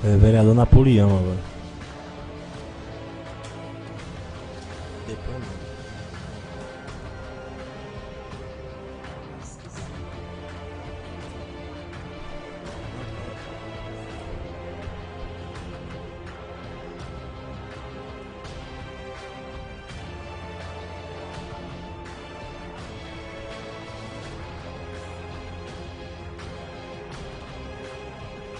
É vereador Napoleão agora. Depois não.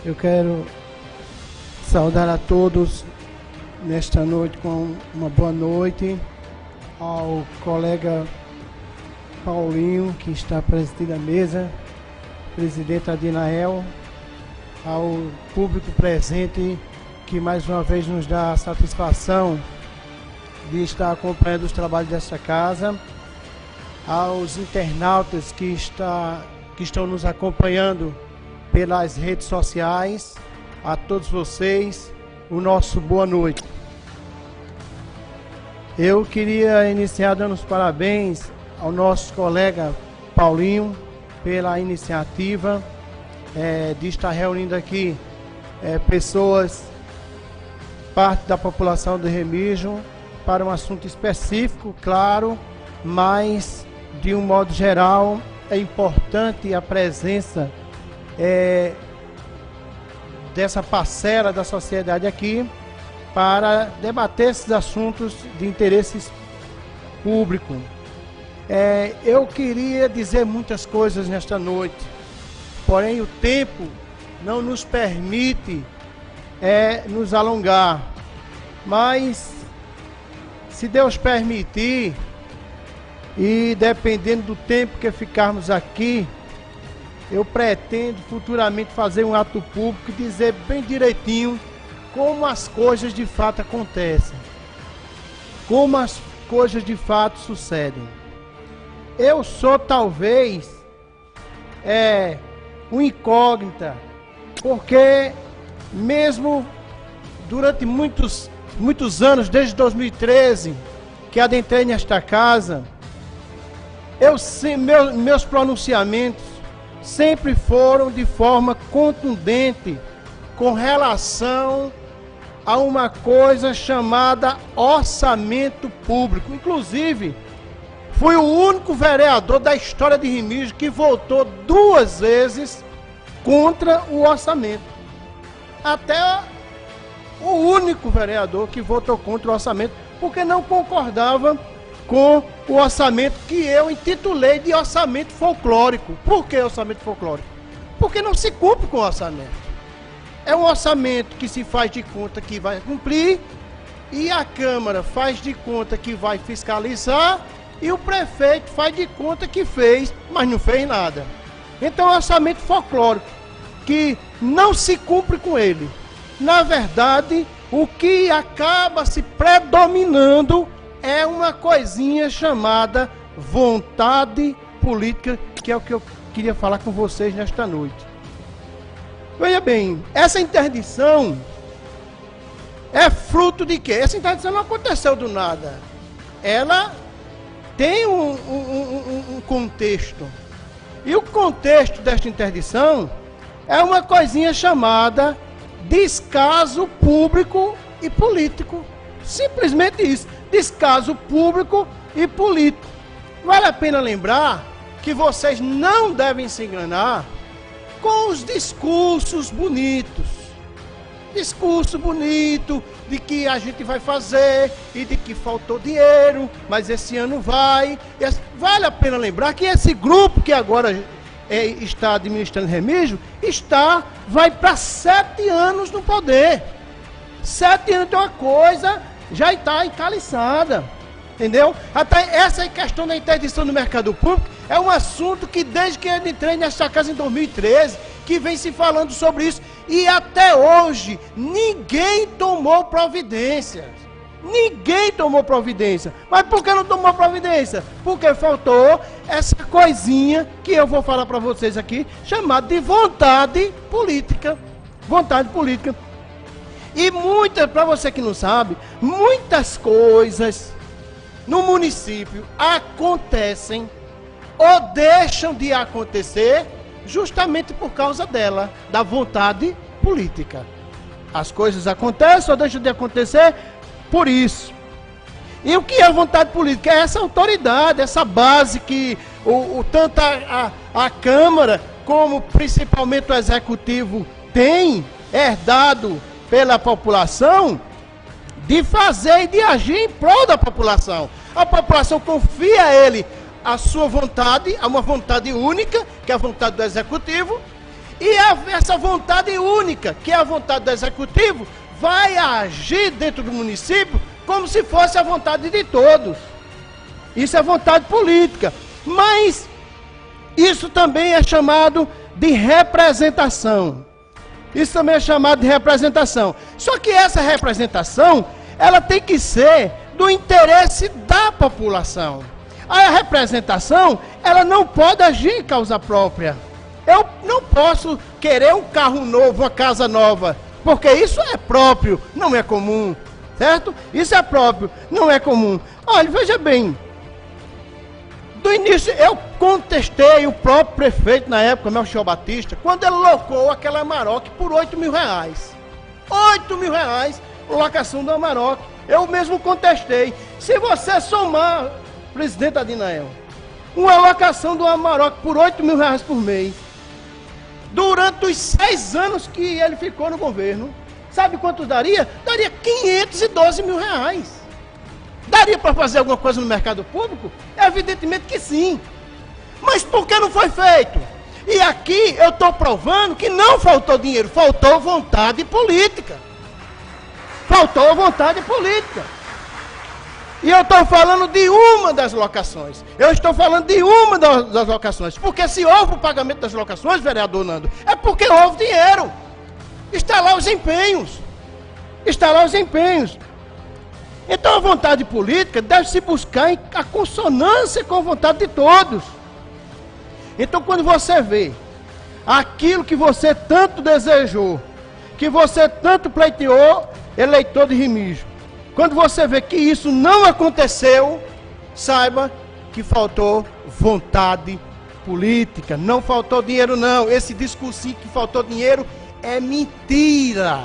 Eu quero saudar a todos nesta noite com uma boa noite, ao colega Paulinho, que está presidindo a mesa, presidente Adinael, ao público presente, que mais uma vez nos dá a satisfação de estar acompanhando os trabalhos desta casa, aos internautas que estão nos acompanhando pelas redes sociais, a todos vocês, o nosso boa noite. Eu queria iniciar dando os parabéns ao nosso colega Paulinho pela iniciativa de estar reunindo aqui pessoas, parte da população do Remígio, para um assunto específico, claro, mas de um modo geral é importante a presença dessa parcela da sociedade aqui para debater esses assuntos de interesse público. Eu queria dizer muitas coisas nesta noite, porém o tempo não nos permite nos alongar, mas se Deus permitir e dependendo do tempo que ficarmos aqui, eu pretendo futuramente fazer um ato público e dizer bem direitinho como as coisas de fato acontecem, como as coisas de fato sucedem. Eu sou talvez uma incógnita, porque mesmo durante muitos anos, desde 2013, que adentrei nesta casa, meus pronunciamentos sempre foram de forma contundente com relação a uma coisa chamada orçamento público. Inclusive, fui o único vereador da história de Remígio que votou 2 vezes contra o orçamento. Até o único vereador que votou contra o orçamento, porque não concordava com o orçamento que eu intitulei de orçamento folclórico. Por que orçamento folclórico? Porque não se cumpre com o orçamento. É um orçamento que se faz de conta que vai cumprir, e a Câmara faz de conta que vai fiscalizar, e o prefeito faz de conta que fez, mas não fez nada. Então é um orçamento folclórico, que não se cumpre com ele. Na verdade, o que acaba se predominando é uma coisinha chamada vontade política, que é o que eu queria falar com vocês nesta noite. Veja bem, essa interdição é fruto de quê? Essa interdição não aconteceu do nada. Ela tem um contexto. E o contexto desta interdição é uma coisinha chamada descaso público e político. Simplesmente isso, descaso público e político. Vale a pena lembrar que vocês não devem se enganar com os discursos bonitos. Discurso bonito de que a gente vai fazer e de que faltou dinheiro, mas esse ano vai. Vale a pena lembrar que esse grupo que agora está administrando Remígio vai para 7 anos no poder. 7 anos de uma coisa já está encaliçada, entendeu? Até essa questão da interdição do mercado público é um assunto que desde que eu entrei nesta casa em 2013, que vem se falando sobre isso, e até hoje ninguém tomou providências. Ninguém tomou providência. Mas por que não tomou providência? Porque faltou essa coisinha que eu vou falar para vocês aqui, chamada de vontade política. Vontade política. E para você que não sabe, muitas coisas no município acontecem ou deixam de acontecer justamente por causa dela, da vontade política. As coisas acontecem ou deixam de acontecer por isso. E o que é a vontade política? É essa autoridade, essa base que tanto a Câmara como principalmente o Executivo tem herdado pela população, de fazer e de agir em prol da população. A população confia a ele a sua vontade, a uma vontade única, que é a vontade do Executivo, e essa vontade única, que é a vontade do Executivo, vai agir dentro do município como se fosse a vontade de todos. Isso é vontade política. Mas isso também é chamado de representação. Isso também é chamado de representação. Só que essa representação, ela tem que ser do interesse da população. A representação, ela não pode agir em causa própria. Eu não posso querer um carro novo, uma casa nova, porque isso é próprio, não é comum, certo? Isso é próprio, não é comum. Olha, veja bem, do início eu contestei o próprio prefeito na época, Melchior Batista, quando ele locou aquela Amarok por R$8.000. R$8.000, locação do Amarok. Eu mesmo contestei. Se você somar, presidente Adinael, uma locação do Amarok por R$8.000 por mês, durante os 6 anos que ele ficou no governo, sabe quanto daria? Daria R$512.000. Daria para fazer alguma coisa no mercado público? Evidentemente que sim. Mas por que não foi feito? E aqui eu estou provando que não faltou dinheiro, faltou vontade política. Faltou vontade política. E eu estou falando de uma das locações. Eu estou falando de uma das locações. Porque se houve o pagamento das locações, vereador Nando, é porque houve dinheiro. Está lá os empenhos. Está lá os empenhos. Então a vontade política deve se buscar a consonância com a vontade de todos. Então quando você vê aquilo que você tanto desejou, que você tanto pleiteou, eleitor de Remígio, quando você vê que isso não aconteceu, saiba que faltou vontade política, não faltou dinheiro não. Esse discursinho que faltou dinheiro é mentira,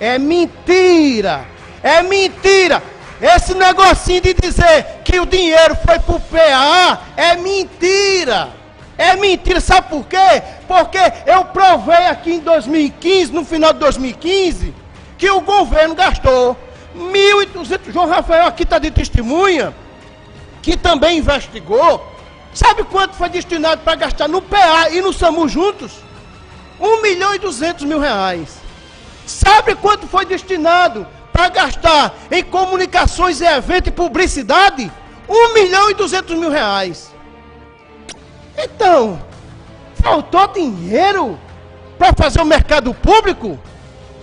é mentira, é mentira. Esse negocinho de dizer que o dinheiro foi pro PA é mentira. É mentira, sabe por quê? Porque eu provei aqui em 2015, no final de 2015, que o governo gastou 1.200, João Rafael aqui está de testemunha, que também investigou. Sabe quanto foi destinado para gastar no PA e no SAMU juntos? R$1.200.000. Sabe quanto foi destinado para gastar em comunicações e evento e publicidade? R$1.200.000. Então, faltou dinheiro para fazer o mercado público?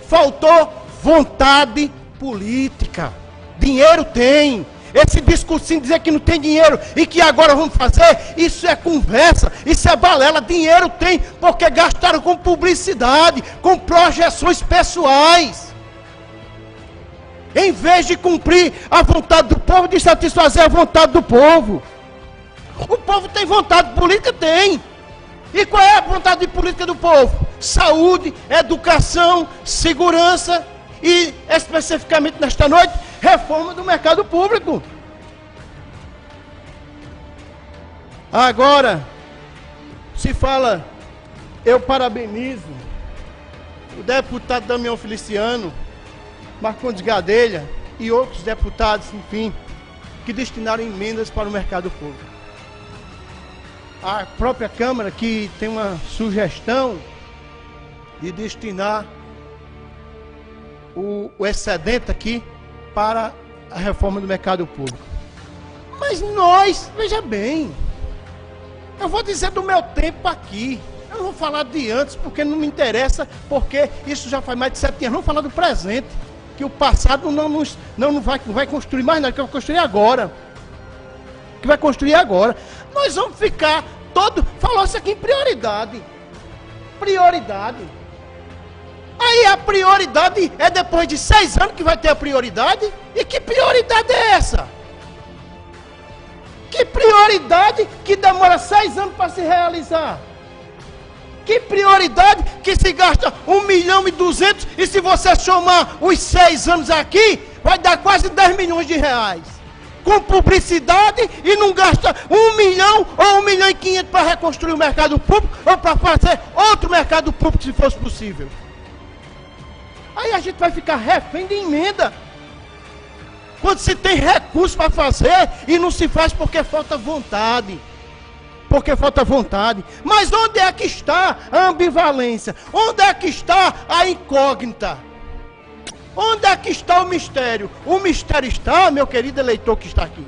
Faltou vontade política. Dinheiro tem. Esse discursinho de dizer que não tem dinheiro e que agora vamos fazer, isso é conversa, isso é balela. Dinheiro tem porque gastaram com publicidade, com projeções pessoais. Em vez de cumprir a vontade do povo, de satisfazer a vontade do povo. O povo tem vontade política? Tem. E qual é a vontade política do povo? Saúde, educação, segurança e, especificamente nesta noite, reforma do mercado público. Agora, se fala, eu parabenizo o deputado Damião Feliciano, Marcondes Gadelha e outros deputados, enfim, que destinaram emendas para o mercado público. A própria Câmara que tem uma sugestão de destinar o excedente aqui para a reforma do mercado público. Mas nós, veja bem, eu vou dizer do meu tempo aqui, eu não vou falar de antes porque não me interessa, porque isso já faz mais de 7 anos, vamos falar do presente, que o passado não vai construir mais nada, que vai construir agora. Que vai construir agora. Nós vamos ficar falou isso aqui em prioridade. Prioridade. Aí a prioridade é depois de 6 anos que vai ter a prioridade? E que prioridade é essa? Que prioridade que demora 6 anos para se realizar? Que prioridade que se gasta 1.200.000 e se você somar os 6 anos aqui, vai dar quase 10 milhões de reais. Com publicidade e não gasta 1 milhão ou 1.500.000 para reconstruir o mercado público ou para fazer outro mercado público se fosse possível. Aí a gente vai ficar refém de emenda. Quando se tem recurso para fazer e não se faz porque falta vontade. Porque falta vontade. Mas onde é que está a ambivalência? Onde é que está a incógnita? Onde é que está o mistério? O mistério está, meu querido eleitor que está aqui.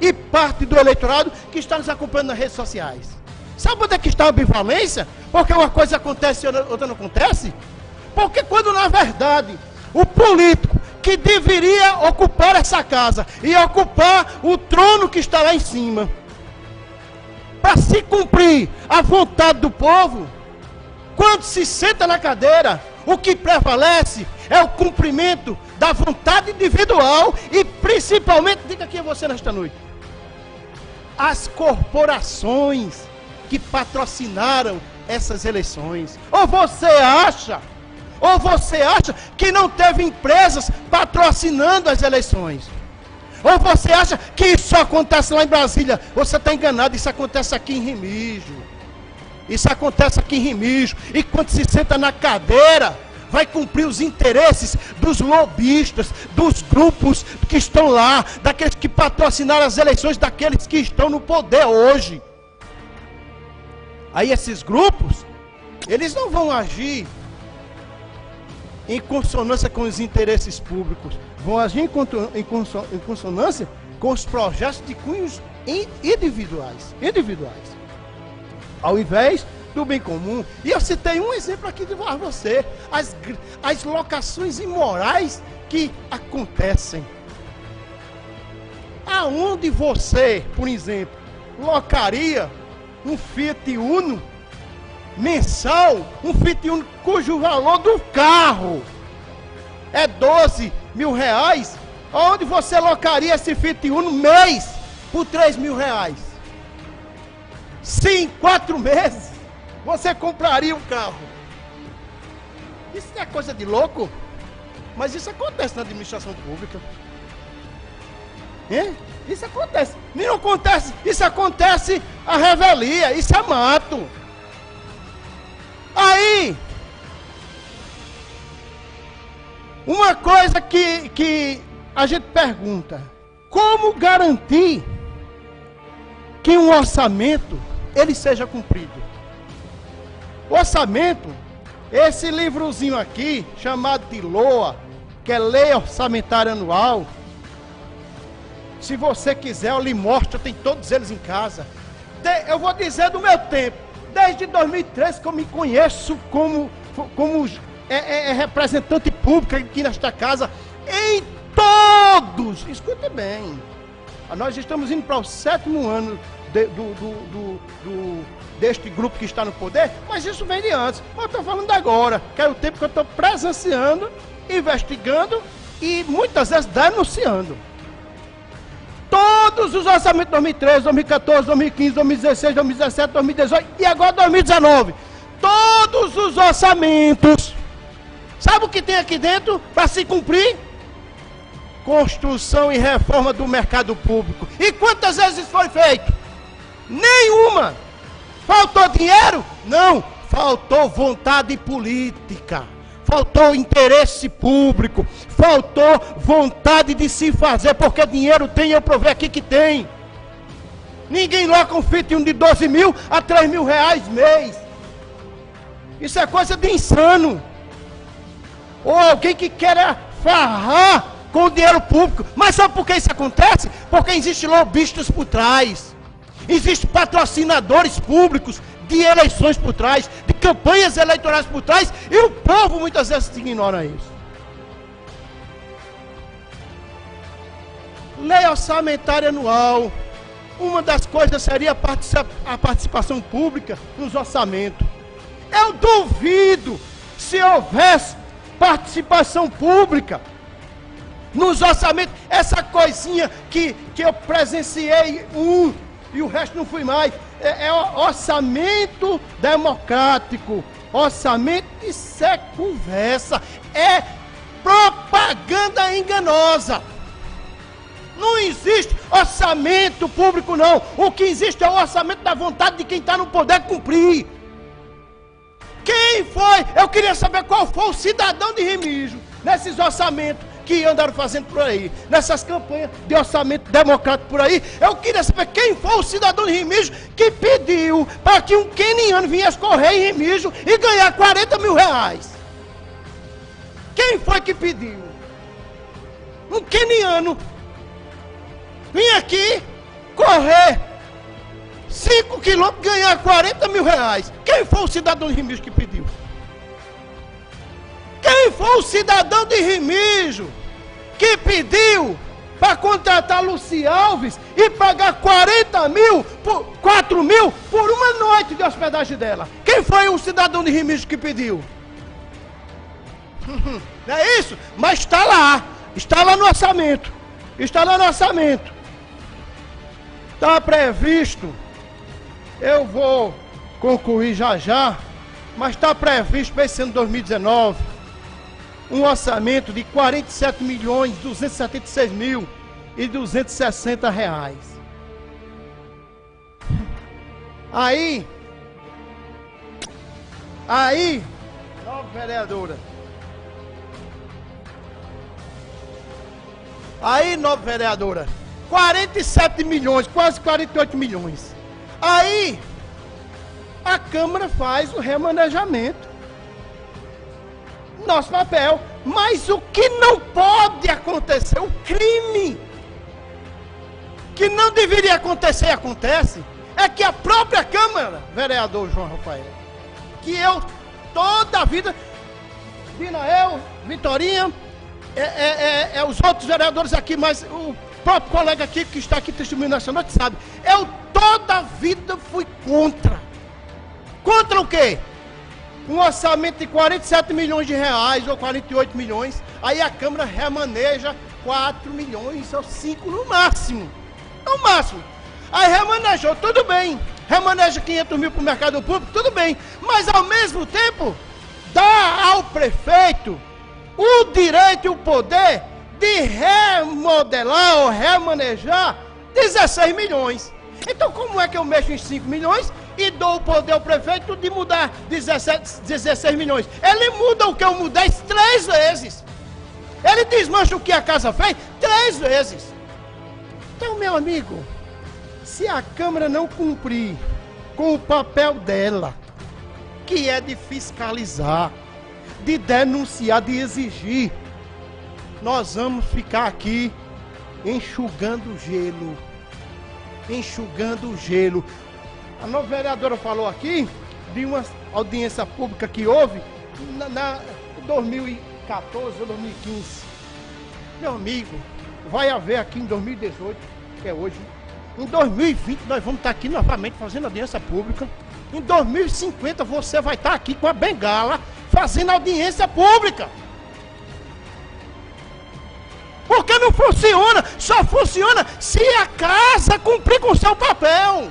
E parte do eleitorado que está nos acompanhando nas redes sociais. Sabe onde é que está a ambivalência? Porque uma coisa acontece e outra não acontece? Porque quando na verdade o político que deveria ocupar essa casa e ocupar o trono que está lá em cima, para se cumprir a vontade do povo, quando se senta na cadeira, o que prevalece é o cumprimento da vontade individual e principalmente, diga aqui a você nesta noite, as corporações que patrocinaram essas eleições. Ou você acha que não teve empresas patrocinando as eleições? Ou você acha que isso só acontece lá em Brasília? Você está enganado, isso acontece aqui em Remígio. Isso acontece aqui em Remígio. E quando se senta na cadeira, vai cumprir os interesses dos lobistas, dos grupos que estão lá, daqueles que patrocinaram as eleições, daqueles que estão no poder hoje. Aí esses grupos, eles não vão agir em consonância com os interesses públicos, vão agir em consonância com os projetos de cunhos individuais, ao invés do bem comum. E eu citei um exemplo aqui de você, as locações imorais que acontecem. Aonde você, por exemplo, locaria um Fiat Uno mensal, um Fiat Uno cujo valor do carro é 12 mil reais, onde você locaria esse Fiat Uno mês por 3 mil reais? Se em 4 meses você compraria um carro. Isso é coisa de louco? Mas isso acontece na administração pública. Isso acontece. Não acontece. Isso acontece a revelia. Isso é mato. Aí, uma coisa que a gente pergunta: como garantir que um orçamento ele seja cumprido? O orçamento, esse livrozinho aqui, chamado de LOA, que é Lei Orçamentária Anual, se você quiser eu lhe mostro, tem todos eles em casa. Eu vou dizer do meu tempo. Desde 2013 que eu me conheço como representante público aqui nesta casa, em todos, escute bem, nós estamos indo para o 7º ano deste grupo que está no poder, mas isso vem de antes. Mas eu estou falando agora, que é o tempo que eu estou presenciando, investigando e muitas vezes denunciando. Todos os orçamentos de 2013, 2014, 2015, 2016, 2017, 2018 e agora 2019. Todos os orçamentos. Sabe o que tem aqui dentro para se cumprir? Construção e reforma do mercado público. E quantas vezes isso foi feito? Nenhuma. Faltou dinheiro? Não. Faltou vontade política. Faltou interesse público, faltou vontade de se fazer, porque dinheiro tem, eu provei aqui que tem. Ninguém loca um Fiat Uno de 12 mil a 3 mil reais mês. Isso é coisa de insano. Ou alguém que quer farrar com o dinheiro público. Mas sabe por que isso acontece? Porque existem lobistas por trás. Existem patrocinadores públicos de eleições por trás, de campanhas eleitorais por trás, e o povo muitas vezes ignora isso. Lei orçamentária anual. Uma das coisas seria a participação pública nos orçamentos. Eu duvido se houvesse participação pública nos orçamentos, essa coisinha que eu presenciei e o resto não fui mais. É orçamento democrático. Orçamento, isso é conversa. É propaganda enganosa. Não existe orçamento público, não. O que existe é o orçamento da vontade de quem está no poder cumprir. Quem foi? Eu queria saber qual foi o cidadão de Remígio nesses orçamentos que andaram fazendo por aí, nessas campanhas de orçamento democrático por aí. Eu queria saber quem foi o cidadão de Remígio que pediu para que um queniano viesse correr em Remígio e ganhar 40 mil reais. Quem foi que pediu? Um queniano vir aqui correr 5 quilômetros e ganhar 40 mil reais. Quem foi o cidadão de Remígio que pediu? Quem foi o cidadão de Remígio que pediu para contratar Luci Alves e pagar 4 mil por uma noite de hospedagem dela? Quem foi o cidadão de Remígio que pediu? Não é isso? Mas está lá no orçamento, está lá no orçamento. Está previsto, eu vou concluir já, mas está previsto para esse ano 2019, um orçamento de 47.276.260 reais. Aí, nova vereadora. Aí, nova vereadora, 47 milhões, quase 48 milhões. Aí, a Câmara faz o remanejamento. Nosso papel. Mas o que não pode acontecer, o crime que não deveria acontecer, acontece, é que a própria Câmara, vereador João Rafael, que eu toda a vida, Dinael, Vitorinha, os outros vereadores aqui, mas o próprio colega aqui que está aqui testemunhando essa noite sabe, eu toda a vida fui contra. Contra o quê? Um orçamento de 47 milhões de reais ou 48 milhões, aí a Câmara remaneja 4 milhões ou 5 no máximo. No máximo. Aí remanejou, tudo bem. Remaneja 500 mil para o mercado público, tudo bem. Mas ao mesmo tempo, dá ao prefeito o direito e o poder de remodelar ou remanejar 16 milhões. Então como é que eu mexo em 5 milhões e dou o poder ao prefeito de mudar 16 milhões? Ele muda o que eu mudei 3 vezes. Ele desmancha o que a casa fez 3 vezes. Então, meu amigo, se a Câmara não cumprir com o papel dela, que é de fiscalizar, de denunciar, de exigir, nós vamos ficar aqui enxugando gelo. Enxugando gelo. A nova vereadora falou aqui de uma audiência pública que houve na 2014 ou 2015. Meu amigo, vai haver aqui em 2018, que é hoje. Em 2020 nós vamos estar aqui novamente fazendo audiência pública. Em 2050 você vai estar aqui com a bengala fazendo audiência pública. Porque não funciona, só funciona se a casa cumprir com o seu papel.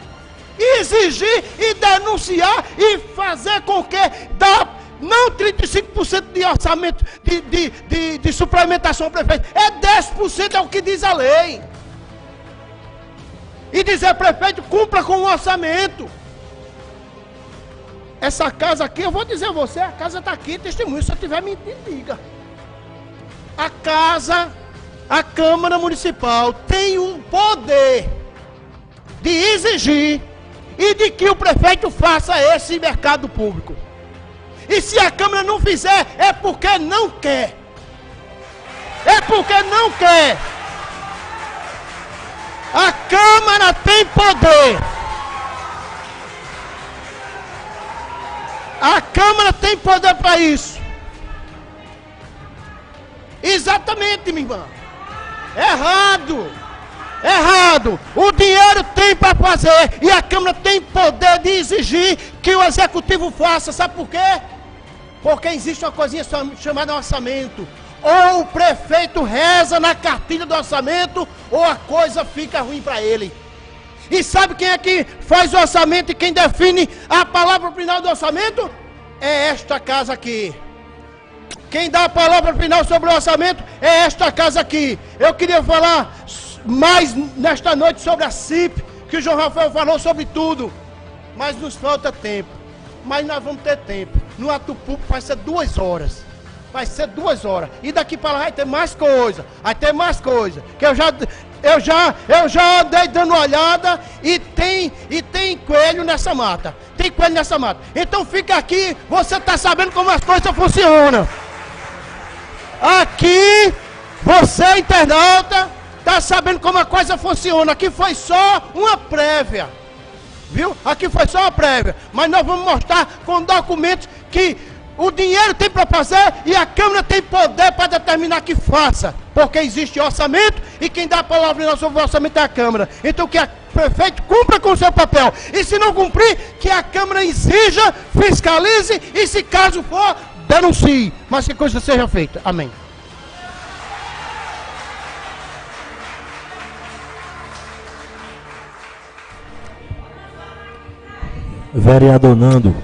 Exigir e denunciar e fazer com que não 35% de orçamento de suplementação ao prefeito, é 10% é o que diz a lei. E dizer, prefeito, cumpra com o orçamento. Essa casa aqui, eu vou dizer a você, a casa está aqui, testemunho, se eu tiver mentindo, diga. A casa, a Câmara Municipal tem o poder de exigir e de que o prefeito faça esse mercado público. E se a Câmara não fizer, é porque não quer. É porque não quer. A Câmara tem poder. A Câmara tem poder para isso. Exatamente, minha irmã. Errado. Errado. O dinheiro tem para fazer e a Câmara tem poder de exigir que o Executivo faça. Sabe por quê? Porque existe uma coisinha chamada orçamento. Ou o prefeito reza na cartilha do orçamento, ou a coisa fica ruim para ele. E sabe quem é que faz o orçamento e quem define a palavra final do orçamento? É esta casa aqui. Quem dá a palavra final sobre o orçamento é esta casa aqui. Eu queria falar mais nesta noite sobre a CIP, que o João Rafael falou sobre tudo. Mas nos falta tempo. Mas nós vamos ter tempo. No ato público vai ser 2 horas. Vai ser 2 horas. E daqui para lá vai ter mais coisa. Vai ter mais coisa. Que eu já andei dando uma olhada e tem coelho nessa mata. Tem coelho nessa mata. Então fica aqui, você está sabendo como as coisas funcionam. Aqui, você internauta, está sabendo como a coisa funciona. Aqui foi só uma prévia. Viu? Aqui foi só uma prévia. Mas nós vamos mostrar com documentos que o dinheiro tem para fazer e a Câmara tem poder para determinar que faça. Porque existe orçamento e quem dá a palavra sobre o orçamento é a Câmara. Então que o prefeito cumpra com o seu papel. E se não cumprir, que a Câmara exija, fiscalize e se caso for, denuncie. Mas que coisa seja feita. Amém. Vereador Nando.